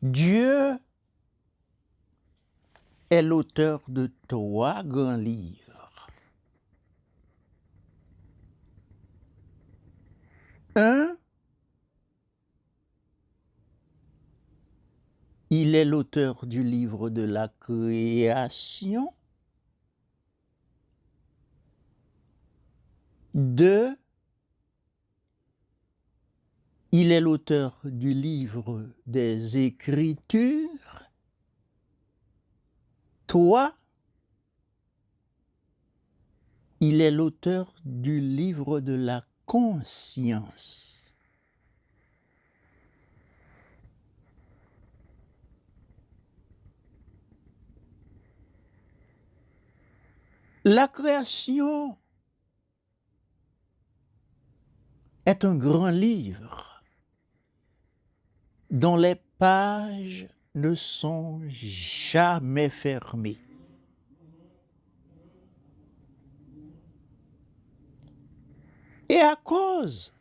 Dieu est l'auteur de 3 grands livres. Un, il est l'auteur du livre de la création. 2, il est l'auteur du livre des Écritures. 3, il est l'auteur du livre de la conscience. La création est un grand livre dont les pages ne sont jamais fermées. Et à cause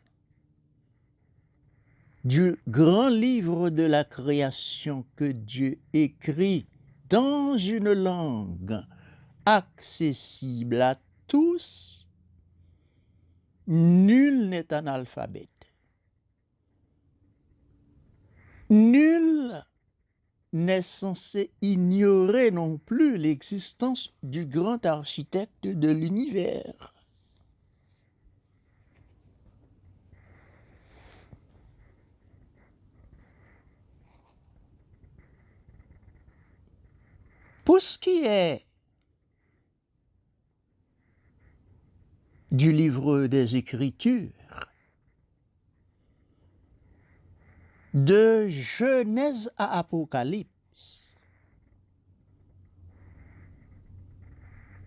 du grand livre de la création que Dieu écrit dans une langue accessible à tous, nul n'est analphabète. Nul n'est censé ignorer non plus l'existence du grand architecte de l'univers. Pour ce qui est du livre des Écritures, de Genèse à Apocalypse,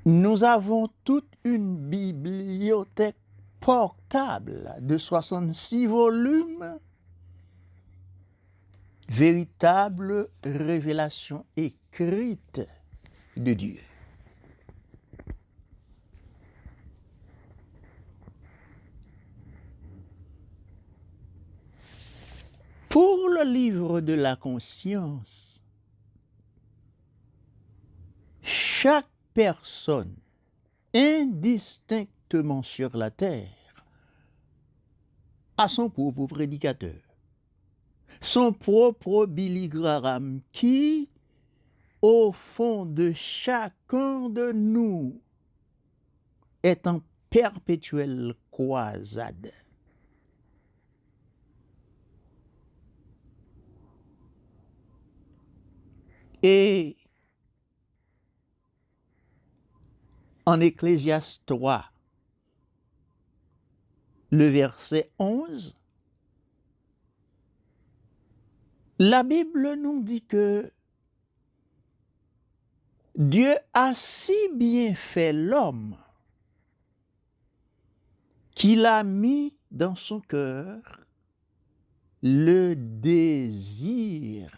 nous avons toute une bibliothèque portable de 66 volumes, véritable révélation écrite de Dieu. Pour le livre de la conscience, chaque personne, indistinctement sur la terre, a son propre prédicateur, son propre Billy Graham, qui, au fond de chacun de nous, est en perpétuelle croisade. Et en Ecclésiaste 3, le verset 11, la Bible nous dit que Dieu a si bien fait l'homme qu'il a mis dans son cœur le désir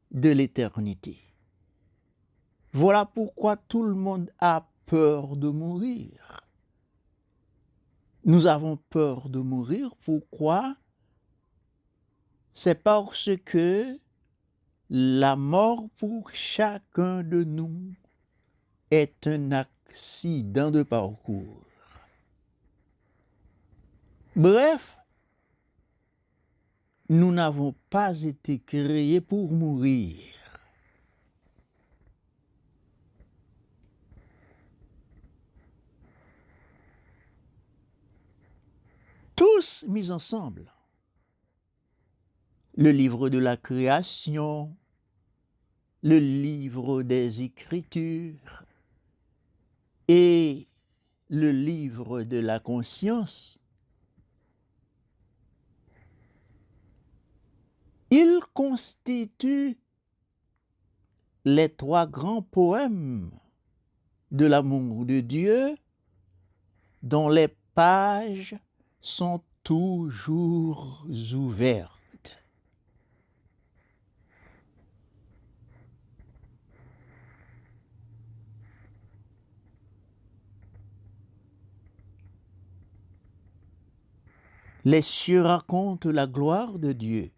de l'éternité. Voilà pourquoi tout le monde a peur de mourir. Nous avons peur de mourir. Pourquoi? C'est parce que la mort pour chacun de nous est un accident de parcours. Bref, nous n'avons pas été créés pour mourir. Tous mis ensemble. Le livre de la création, le livre des Écritures et le livre de la conscience, ils constituent les 3 grands poèmes de l'amour de Dieu dont les pages sont toujours ouvertes. Les cieux racontent la gloire de Dieu.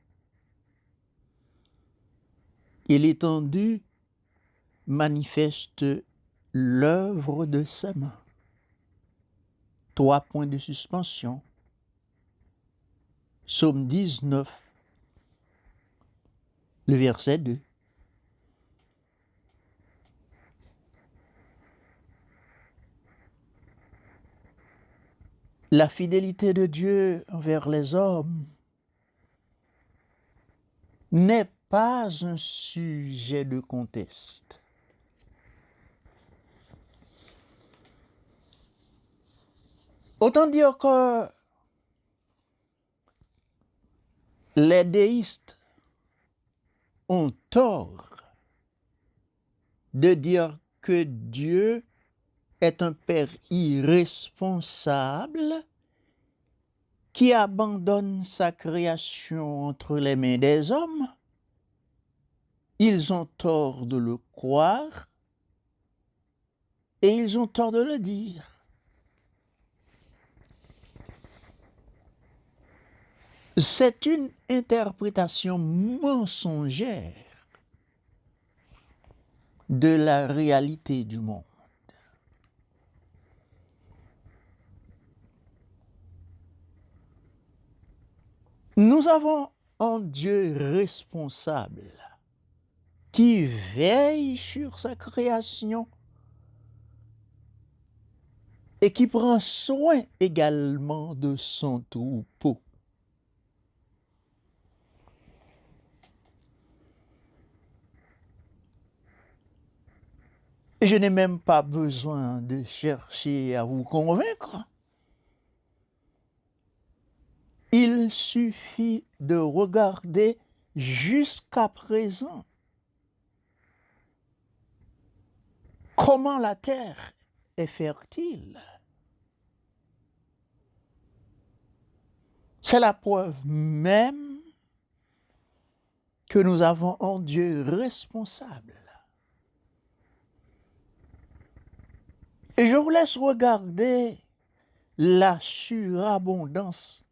et l'étendue manifeste l'œuvre de sa main. 3 points de suspension. Psaume 19, le verset 2. La fidélité de Dieu envers les hommes n'est pas un sujet de conteste. Autant dire que les déistes ont tort de dire que Dieu est un père irresponsable qui abandonne sa création entre les mains des hommes. Ils ont tort de le croire et ils ont tort de le dire. C'est une interprétation mensongère de la réalité du monde. Nous avons un Dieu responsable qui veille sur sa création et qui prend soin également de son troupeau. Je n'ai même pas besoin de chercher à vous convaincre. Il suffit de regarder jusqu'à présent comment la terre est fertile. C'est la preuve même que nous avons un Dieu responsable. Et je vous laisse regarder la surabondance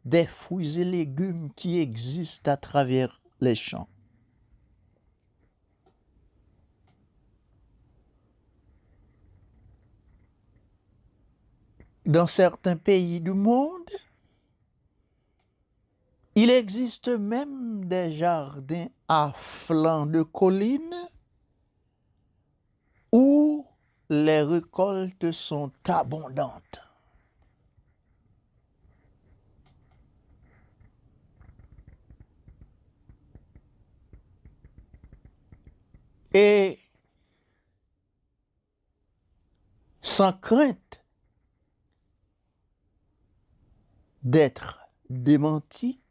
des fruits et légumes qui existent à travers les champs. Dans certains pays du monde, il existe même des jardins à flanc de collines où les récoltes sont abondantes. Et sans crainte d'être démenti,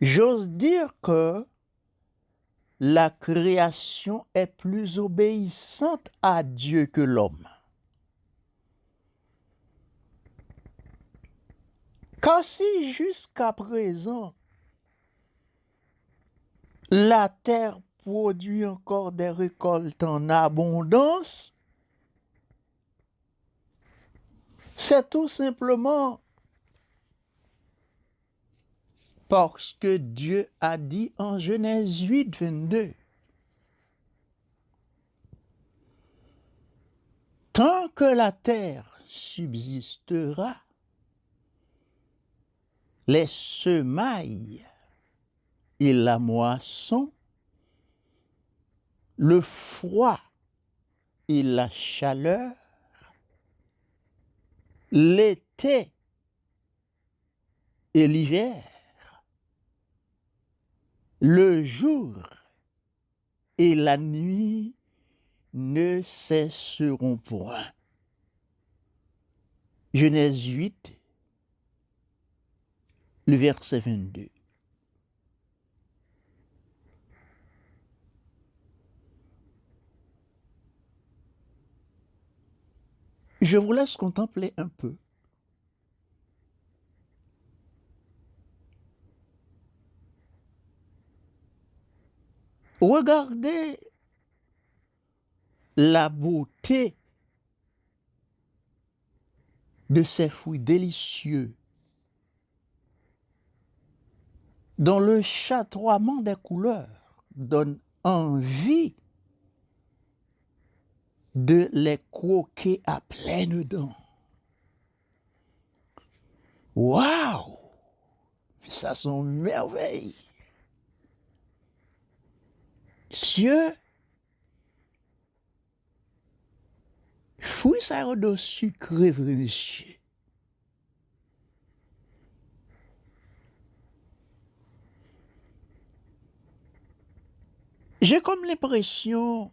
j'ose dire que la création est plus obéissante à Dieu que l'homme. Car si jusqu'à présent, la terre produit encore des récoltes en abondance, c'est tout simplement parce que Dieu a dit en Genèse 8, 22, « Tant que la terre subsistera, les semailles et la moisson, le froid et la chaleur, l'été et l'hiver, le jour et la nuit ne cesseront point. » Genèse 8, le verset 22. Je vous laisse contempler un peu. Regardez la beauté de ces fruits délicieux. dont le chatoiement des couleurs donne envie de les croquer à pleines dents. Waouh! Ça sont merveilles. Dieu, fouille ça au sucré, vrai monsieur. J'ai comme l'impression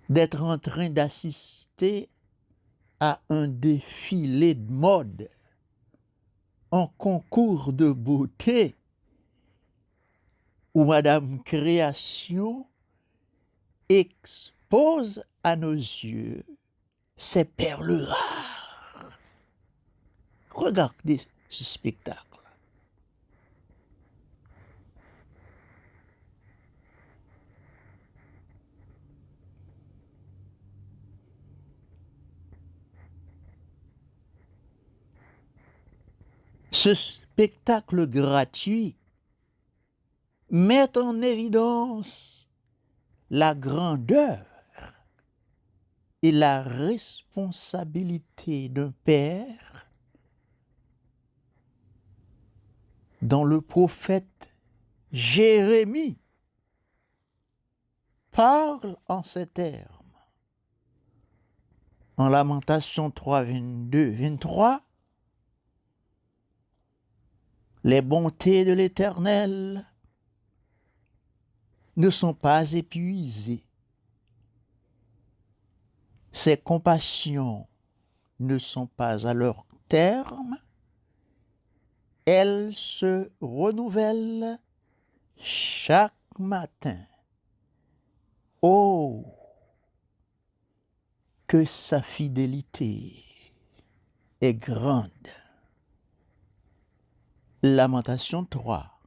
d'être en train d'assister à un défilé de mode, un concours de beauté où Madame Création expose à nos yeux ses perles rares. Regardez ce spectacle. Ce spectacle gratuit met en évidence la grandeur et la responsabilité d'un père dont le prophète Jérémie parle en ces termes. En Lamentation 3, 22, 23, les bontés de l'Éternel ne sont pas épuisées. Ses compassions ne sont pas à leur terme. Elles se renouvellent chaque matin. Oh, que sa fidélité est grande. Lamentation 3,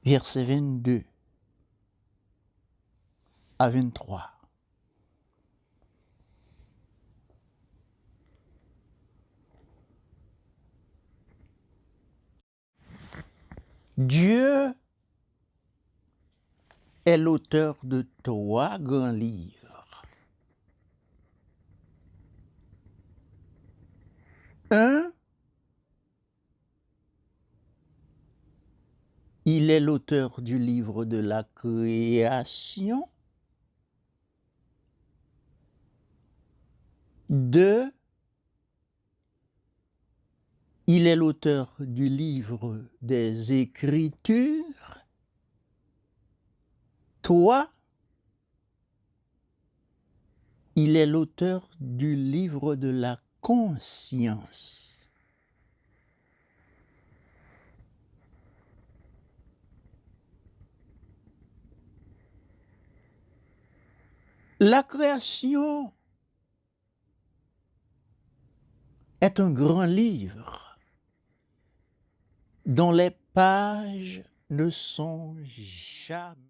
versets 22 à 23. Dieu est l'auteur de 3 grands livres. Un, il est l'auteur du livre de la création. 2, il est l'auteur du livre des Écritures. 3, il est l'auteur du livre de la conscience. La création est un grand livre dont les pages ne sont jamais